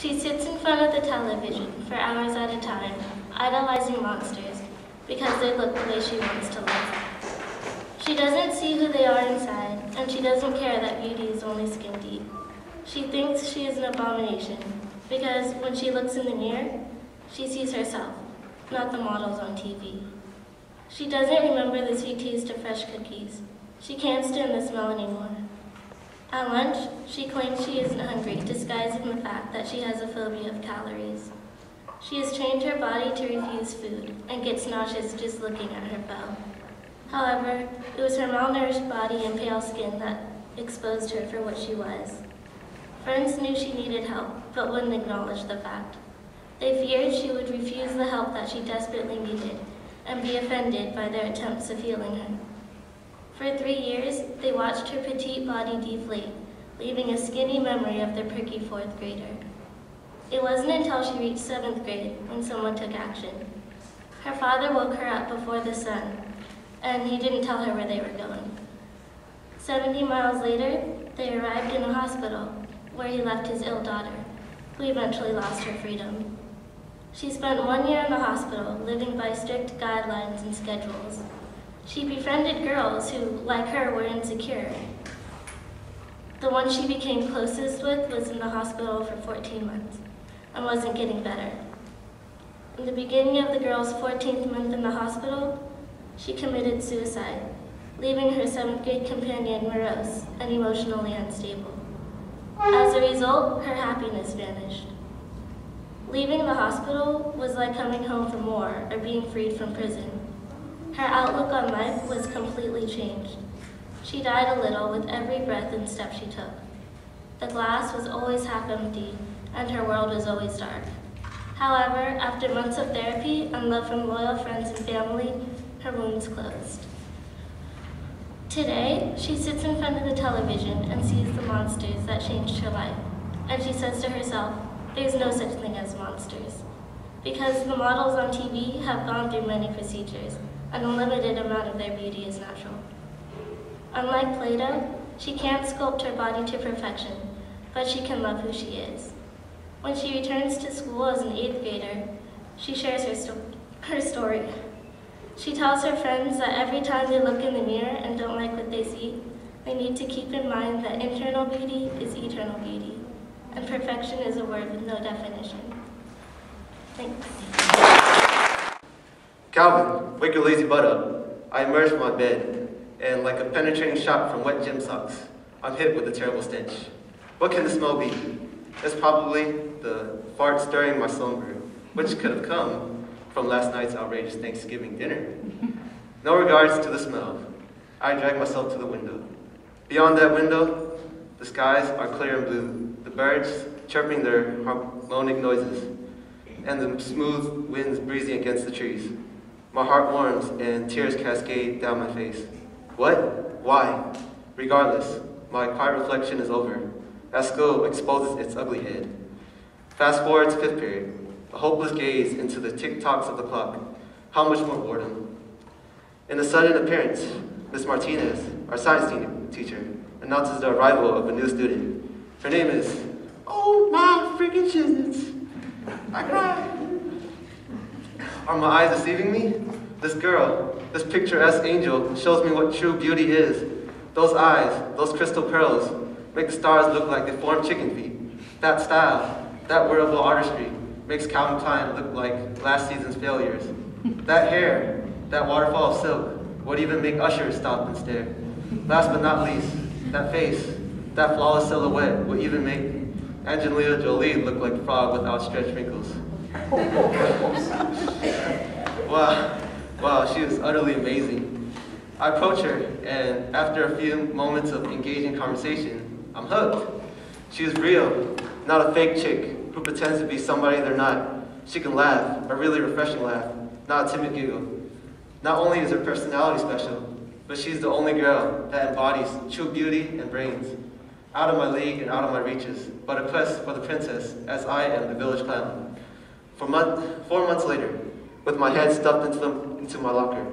She sits in front of the television for hours at a time, idolizing monsters because they look the way she wants to look. She doesn't see who they are inside, and she doesn't care that beauty is only skin deep. She thinks she is an abomination because when she looks in the mirror, she sees herself, not the models on TV. She doesn't remember the sweet taste of fresh cookies. She can't stand the smell anymore. At lunch, she claims she isn't hungry, disguising the fact that she has a phobia of calories. She has trained her body to refuse food and gets nauseous just looking at her bow. However, it was her malnourished body and pale skin that exposed her for what she was. Friends knew she needed help, but wouldn't acknowledge the fact. They feared she would refuse the help that she desperately needed and be offended by their attempts of healing her. For 3 years, they watched her petite body deflate, leaving a skinny memory of their pricky 4th grader. It wasn't until she reached 7th grade when someone took action. Her father woke her up before the sun, and he didn't tell her where they were going. 70 miles later, they arrived in a hospital where he left his ill daughter, who eventually lost her freedom. She spent 1 year in the hospital, living by strict guidelines and schedules. She befriended girls who, like her, were insecure. The one she became closest with was in the hospital for 14 months and wasn't getting better. In the beginning of the girl's 14th month in the hospital, she committed suicide, leaving her 7th grade companion morose and emotionally unstable. As a result, her happiness vanished. Leaving the hospital was like coming home from war or being freed from prison. Her outlook on life was completely changed. She died a little with every breath and step she took. The glass was always half empty, and her world was always dark. However, after months of therapy and love from loyal friends and family, her wounds closed. Today, she sits in front of the television and sees the monsters that changed her life, and she says to herself, there's no such thing as monsters, because the models on TV have gone through many procedures, and a limited amount of their beauty is natural. Unlike Plato, she can't sculpt her body to perfection, but she can love who she is. When she returns to school as an 8th grader, she shares her story. She tells her friends that every time they look in the mirror and don't like what they see, they need to keep in mind that internal beauty is eternal beauty, and perfection is a word with no definition. Thanks. Calvin, wake your lazy butt up. I emerge from my bed, and like a penetrating shot from wet gym socks, I'm hit with a terrible stench. What can the smell be? It's probably the fart stirring my slumber, which could have come from last night's outrageous Thanksgiving dinner. No regards to the smell. I drag myself to the window. Beyond that window, the skies are clear and blue, the birds chirping their harmonic noises, and the smooth winds breezing against the trees. My heart warms and tears cascade down my face. What? Why? Regardless, my quiet reflection is over. As school exposes its ugly head. Fast forward to 5th period, a hopeless gaze into the tick-tocks of the clock. How much more boredom? In a sudden appearance, Miss Martinez, our science teacher, announces the arrival of a new student. Her name is, oh my freaking shiznits. I cry. Are my eyes deceiving me? This girl, this picturesque angel, shows me what true beauty is. Those eyes, those crystal pearls, make the stars look like deformed chicken feet. That style, that wearable artistry, makes Calvin Klein look like last season's failures. That hair, that waterfall of silk, would even make ushers stop and stare. Last but not least, that face, that flawless silhouette would even make Angelina Jolie look like a frog with outstretched wrinkles. Wow, she is utterly amazing. I approach her, and after a few moments of engaging conversation, I'm hooked. She is real, not a fake chick who pretends to be somebody they're not. She can laugh, a really refreshing laugh, not a timid giggle. Not only is her personality special, but she's the only girl that embodies true beauty and brains. Out of my league and out of my reaches, but a quest for the princess, as I am the village clown. 4 months later, with my head stuffed into my locker.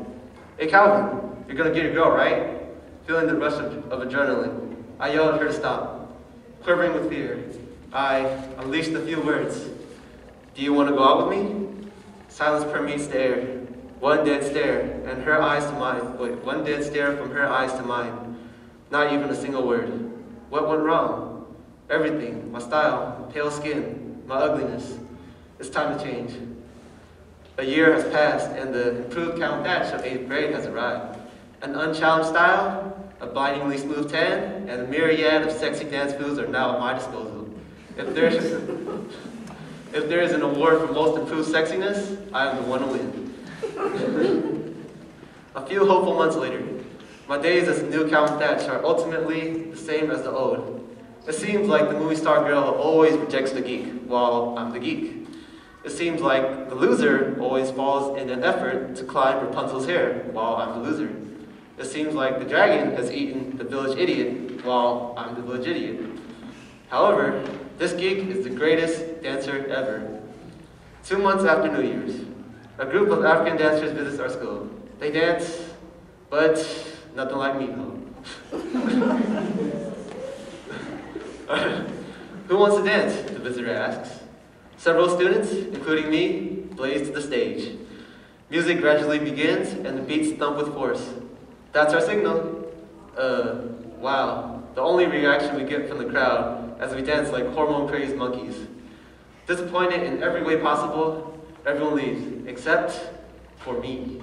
Hey Calvin, you're gonna get your girl, right? Feeling the rush of adrenaline, I yelled at her to stop. Quivering with fear, I unleashed a few words. Do you want to go out with me? Silence permeates the air. One dead stare, and her eyes to mine. Wait, one dead stare from her eyes to mine. Not even a single word. What went wrong? Everything. My style, pale skin, my ugliness. It's time to change. A year has passed, and the improved Count Thatch of 8th grade has arrived. An unchallenged style, a blindingly smooth tan, and a myriad of sexy dance moves are now at my disposal. If there is an award for most improved sexiness, I am the one to win. A few hopeful months later, my days as the new Count Thatch are ultimately the same as the old. It seems like the movie star girl always rejects the geek, while I'm the geek. It seems like the loser always falls in an effort to climb Rapunzel's hair, while I'm the loser. It seems like the dragon has eaten the village idiot, while I'm the village idiot. However, this geek is the greatest dancer ever. 2 months after New Year's, a group of African dancers visits our school. They dance, but nothing like me though. Who wants to dance? The visitor asks. Several students, including me, blaze to the stage. Music gradually begins and the beats thump with force. That's our signal. Wow. The only reaction we get from the crowd as we dance like hormone-crazed monkeys. Disappointed in every way possible, everyone leaves, except for me.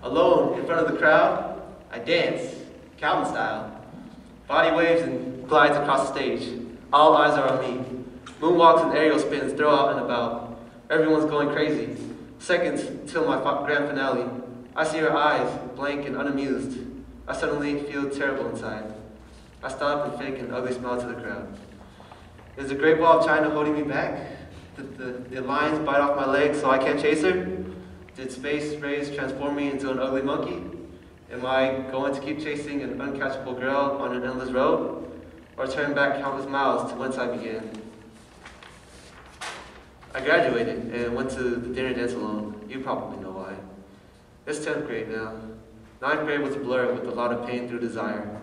Alone, in front of the crowd, I dance, Calvin style. Body waves and glides across the stage. All eyes are on me. Moonwalks and aerial spins throw out and about. Everyone's going crazy. Seconds till my grand finale. I see her eyes, blank and unamused. I suddenly feel terrible inside. I stop and fake an ugly smile to the crowd. Is the Great Wall of China holding me back? Did the lions bite off my legs so I can't chase her? Did space rays transform me into an ugly monkey? Am I going to keep chasing an uncatchable girl on an endless road? Or turn back countless miles to whence I began? I graduated and went to the dinner dance alone. You probably know why. It's 10th grade now. 9th grade was a blur with a lot of pain through desire.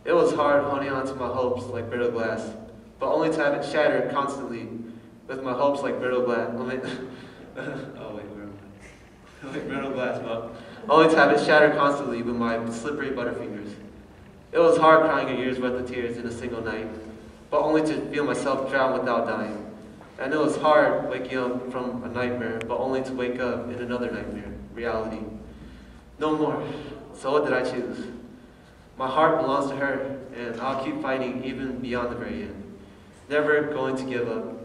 It was hard holding on to my hopes like brittle glass, but only to have it shattered constantly with my hopes like brittle glass. Brittle glass, but only to have it shattered constantly with my slippery butterfingers. It was hard crying a year's worth of tears in a single night, but only to feel myself drown without dying. And it was hard waking up from a nightmare, but only to wake up in another nightmare, reality. No more. So what did I choose? My heart belongs to her, and I'll keep fighting even beyond the very end. Never going to give up.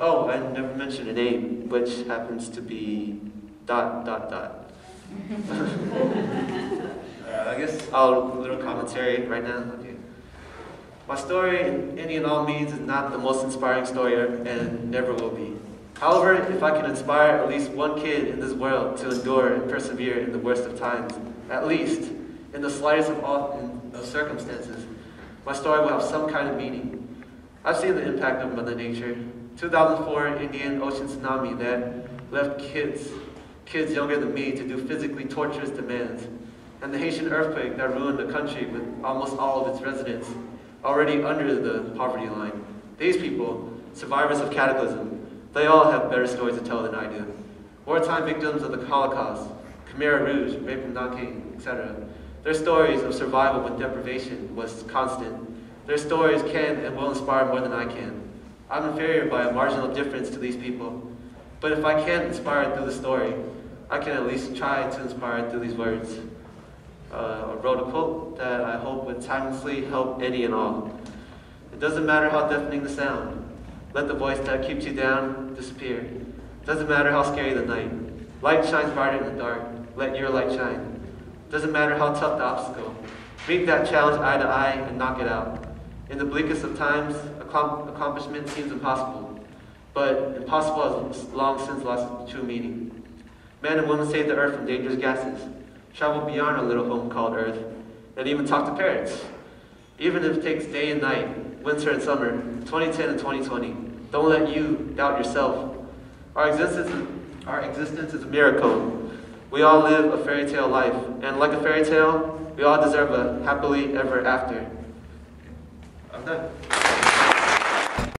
Oh, I never mentioned a name, which happens to be ... I guess I'll a little commentary right now. Okay. My story, in any and all means, is not the most inspiring story and never will be. However, if I can inspire at least one kid in this world to endure and persevere in the worst of times, at least in the slightest of circumstances, my story will have some kind of meaning. I've seen the impact of Mother Nature. 2004 Indian Ocean tsunami that left kids younger than me to do physically torturous demands, and the Haitian earthquake that ruined the country with almost all of its residents already under the poverty line. These people, survivors of cataclysm, they all have better stories to tell than I do. Wartime victims of the Holocaust, Khmer Rouge, rape and knocking, etc. Their stories of survival with deprivation was constant. Their stories can and will inspire more than I can. I'm inferior by a marginal difference to these people. But if I can't inspire through the story, I can at least try to inspire through these words. I wrote a quote that I hope would timelessly help any and all. It doesn't matter how deafening the sound. Let the voice that keeps you down disappear. It doesn't matter how scary the night. Light shines brighter in the dark. Let your light shine. It doesn't matter how tough the obstacle. Meet that challenge eye to eye and knock it out. In the bleakest of times, accomplishment seems impossible. But impossible has long since lost true meaning. Men and women save the earth from dangerous gases. Travel beyond our little home called Earth, and even talk to parents. Even if it takes day and night, winter and summer, 2010 and 2020, don't let you doubt yourself. Our existence is a miracle. We all live a fairy tale life, and like a fairy tale, we all deserve a happily ever after. I'm done.